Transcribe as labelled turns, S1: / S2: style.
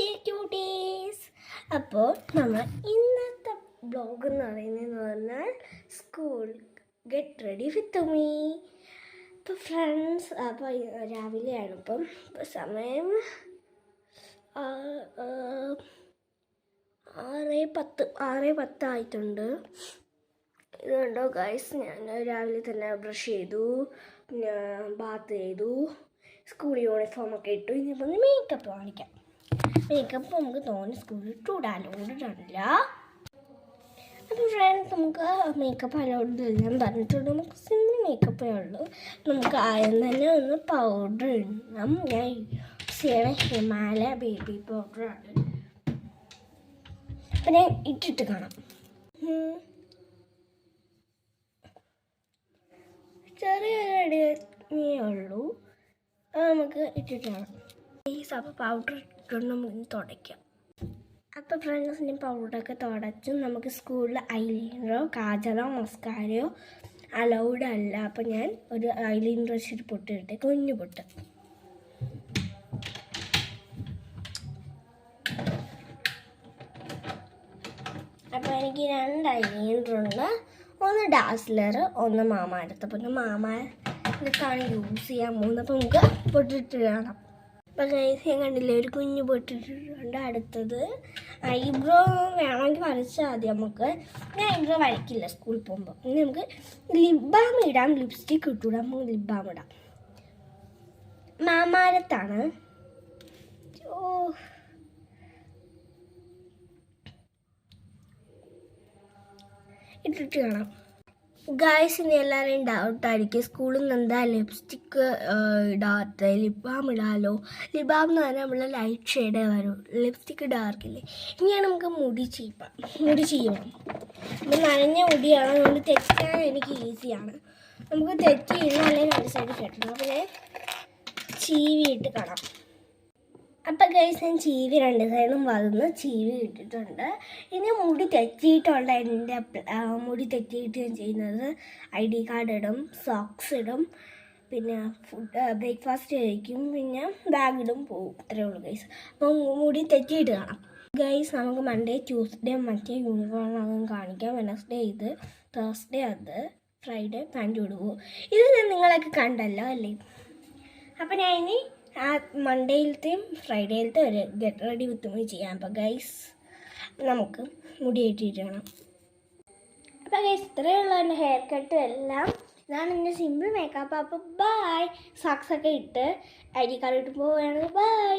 S1: Dear quotes. അപ്പോൾ നമ്മൾ ഇന്നത്തെ ബ്ലോഗ് എന്ന് പറഞ്ഞാൽ school get ready with me. ഇപ്പോൾ ഫ്രണ്ട്സ്, അപ്പോൾ രാവിലെയാണ് ഇപ്പം സമയം 6:10 ആയിട്ടുണ്ട്. ഇതുണ്ടോ ഗൈസ്, ഞാൻ രാവിലെ തന്നെ ബ്രഷ് ചെയ്തു, പിന്നെ ബാത്ത് ചെയ്തു, സ്കൂൾ യൂണിഫോമൊക്കെ ഇട്ടു. ഇനിയിപ്പോൾ ഒന്ന് മേക്കപ്പ് കാണിക്കാം. മേക്കപ്പ് നമുക്ക് തോന്നി സ്കൂളിൽ ഇടാനില്ല. അപ്പോൾ ഫ്രണ്ട്സ്, നമുക്ക് മേക്കപ്പ് അലോഡ് എല്ലാം പറഞ്ഞിട്ടുണ്ട്. നമുക്ക് സിമ്പിൾ മേക്കപ്പേ ഉള്ളൂ. നമുക്ക് ആദ്യം തന്നെ ഒന്ന് പൗഡർ ഇടണം. ഞാൻ യൂസ് ചെയ്യണ ഹിമാലയ ബേബി പൗഡറാണ്. അപ്പം ഞാൻ ഇട്ടിട്ട് കാണാം. ചെറിയൊരു അടിയേ ഉള്ളൂ, അത് നമുക്ക് ഇട്ടിട്ട് കാണാം. അപ്പോൾ പൗഡർ ഇട്ടുകൊണ്ട് നമുക്ക് തുടയ്ക്കാം. അപ്പോൾ ഫ്രണ്ട്സിൻ്റെ പൗഡറൊക്കെ തുടച്ച് നമുക്ക് സ്കൂളിൽ ഐലൈനറോ കാജലോ മസ്കാരയോ അലൗഡ് അല്ല. അപ്പോൾ ഞാൻ ഒരു ഐലൈനർ വെച്ചിട്ട് പൊട്ടിട്ടെ, കുഞ്ഞു പൊട്ട്. അപ്പോൾ എനിക്ക് 2 ഐലൈനറുണ്ട്. ഒന്ന് ഡാസ്ലർ, ഒന്ന് മാമാരത്ത്. അപ്പോൾ മാമാരത്താണ് യൂസ് ചെയ്യാൻ പോകുന്നത്. അപ്പോൾ നമുക്ക് പൊട്ടിട്ട് കാണാം. അപ്പോൾ ഗൈസ്, ഞാൻ കണ്ടില്ലേ, ഒരു കുഞ്ഞ് പൊട്ടിട്ടുണ്ട്. അടുത്തത് ഐബ്രോ വേണമെങ്കിൽ വരച്ചാൽ മതി. നമുക്ക് ഞാൻ ഐബ്രോ വരയ്ക്കില്ല സ്കൂളിൽ പോകുമ്പോൾ. ഇനി നമുക്ക് ലിപ് ബാം ഇടാം. ലിപ്സ്റ്റിക്ക് ഇട്ടുകൂടാം, നമുക്ക് ലിപ് ബാം ഇടാം. മാമാരത്താണ്. ഇട്ടിട്ട് കാണാം. ഗായ്സിന് എല്ലാവരെയും ഡൗട്ടായിരിക്കും, സ്കൂളിൽ നിന്ന് എന്താ ലിപ്സ്റ്റിക്ക് ഇടാത്ത, ലിപ് ബാം ഇടാമല്ലോ. ലിപ് ബാം എന്ന് പറഞ്ഞാൽ നമ്മൾ ലൈറ്റ് ഷെയ്ഡേ വരും, ലിപ്സ്റ്റിക്ക് ഡാർക്കില്ലേ. ഇനിയാണ് നമുക്ക് മുടി ചെയ്യണം. അപ്പം നനഞ്ഞ മുടിയാണ്, അതുകൊണ്ട് തെറ്റാൻ എനിക്ക് ഈസിയാണ്. നമുക്ക് തെറ്റ് ചെയ്യുന്ന അല്ലെങ്കിൽ 2 സൈഡ് കെട്ടണം. അപ്പോൾ ഞാൻ ചീവിയിട്ട് കാണാം. അപ്പം ഗൈസ്, ഞാൻ ചീവി 2 സൈഡും വന്ന് ചീവി ഇട്ടിട്ടുണ്ട്. ഇനി മുടി തെറ്റിയിട്ടുള്ള എൻ്റെ മുടി തെറ്റിയിട്ട് ഞാൻ ചെയ്യുന്നത് ID കാർഡ് ഇടും, സോക്സ് ഇടും, പിന്നെ ബ്രേക്ക്ഫാസ്റ്റ് കഴിക്കും, പിന്നെ ബാഗ് ഇടും, പോവും. ഇത്രയേ ഉള്ളൂ ഗൈസ്. അപ്പം മുടി തെറ്റിയിട്ട് കാണാം. ഗൈസ്, നമുക്ക് മൺഡേ ട്യൂസ്ഡേ മറ്റേ യൂണിഫോം അതും കാണിക്കാം. വെനസ്ഡേ ഇത്, തേഴ്സ്ഡേ അത്, ഫ്രൈഡേ പാൻറ് ഇടുവോ. ഇത് ഞാൻ നിങ്ങളൊക്കെ കണ്ടല്ലോ അല്ലേ. അപ്പം ഞാൻ ഇനി മൺഡേയിലത്തെയും ഫ്രൈഡേയിലത്തെ ഒരു ഗെറ്റ് റെഡി വിത്ത് മീ ചെയ്യാം. അപ്പോൾ ഗൈസ്, നമുക്ക് മുടി കെട്ടിയിട്ട് വേണം. അപ്പോൾ ഗൈസ്, ഇത്രയുള്ള എൻ്റെ ഹെയർ കട്ടും എല്ലാം. ഇതാണ് എൻ്റെ സിമ്പിൾ മേക്കപ്പ്. അപ്പോൾ ബൈ. സോക്സൊക്കെ ഇട്ട് ID കാർഡ് ഇട്ട് പോവുകയാണ്. ബൈ.